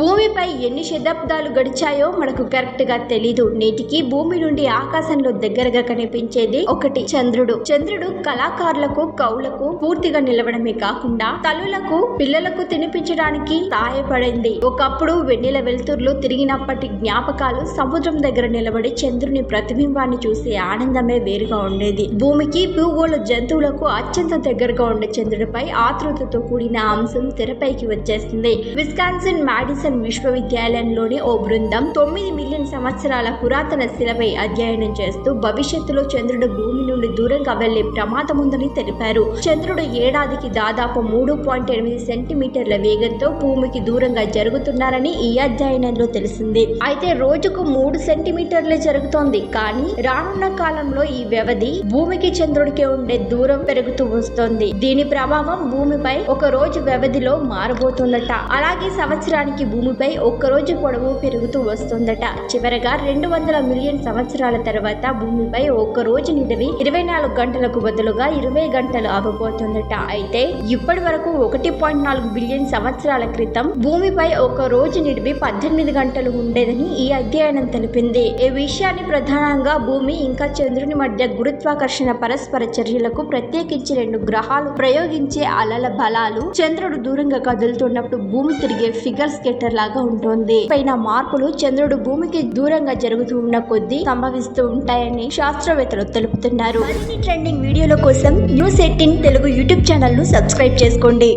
భూమిపై ఎన్ని శతాబ్దాలు గడిచాయో మనకు కరెక్ట్ గా తెలీదు. నేటికి భూమి నుండి ఆకాశంలో దగ్గరగా కనిపించేది ఒకటి చంద్రుడు. చంద్రుడు కళాకారులకు, కవులకు పూర్తిగా నిలవడమే కాకుండా తల్లులకు, పిల్లలకు తినిపించడానికి సహాయపడింది. ఒకప్పుడు వెన్నెల వెలుతుర్లు తిరిగినప్పటి జ్ఞాపకాలు సముద్రం దగ్గర నిలబడి చంద్రుని ప్రతిబింబాన్ని చూసే ఆనందమే వేరుగా ఉండేది. భూమికి, భూగోళ జంతువులకు అత్యంత దగ్గరగా ఉండే చంద్రుడిపై ఆతృతతో కూడిన అంశం తెరపైకి వచ్చేస్తుంది. విస్కాన్సిన్ మాడిసన్ విశ్వవిద్యాలయంలోని ఓ బృందం 9 మిలియన్ సంవత్సరాల పురాతన శిలపై అధ్యయనం చేస్తూ భవిష్యత్తులో చంద్రుడు భూమి నుండి దూరంగా వెళ్లే ప్రమాదం ఉందని తెలిపారు. చంద్రుడు ఏడాదికి దాదాపు 3.8 సెంటీమీటర్ల వేగంతో భూమికి దూరంగా జరుగుతున్నారని ఈ అధ్యయనంలో తెలిసింది. అయితే రోజుకు 3 సెంటీమీటర్లే జరుగుతోంది. కానీ రానున్న కాలంలో ఈ వ్యవధి భూమికి చంద్రుడికి ఉండే దూరం పెరుగుతూ వస్తోంది. దీని ప్రభావం భూమిపై ఒక రోజు వ్యవధిలో మారబోతుందట. అలాగే సంవత్సరానికి భూమిపై ఒక్కరోజు పొడవు పెరుగుతూ వస్తుందట. చివరగా 200 మిలియన్ సంవత్సరాల తర్వాత భూమిపై ఒక్క రోజు నిడివి 24 గంటలకు బదులుగా 20 గంటలు అవ్వబోతుందట. అయితే ఇప్పటి వరకు 1.4 బిలియన్ సంవత్సరాల క్రితం భూమిపై ఒక రోజు నిడివి 18 గంటలు ఉండేదని ఈ అధ్యయనం తెలిపింది. ఈ విషయాన్ని ప్రధానంగా భూమి ఇంకా చంద్రుని మధ్య గురుత్వాకర్షణ పరస్పర చర్యలకు, ప్రత్యేకించి 2 గ్రహాలు ప్రయోగించే అలల బలాలు, చంద్రుడు దూరంగా కదులుతున్నప్పుడు భూమి తిరిగే ఫిగర్ స్కేటర్ లాగా ఉంటుంది. పైన మార్పులు చంద్రుడు భూమికి దూరంగా జరుగుతూ ఉన్న కొద్దీ సంభవిస్తూ ఉంటాయని శాస్త్రవేత్తలు తెలుపుతున్నారు. మరిన్ని ట్రెండింగ్ వీడియోల కోసం న్యూస్ 18 తెలుగు యూట్యూబ్ ఛానల్ ను సబ్స్క్రైబ్ చేసుకోండి.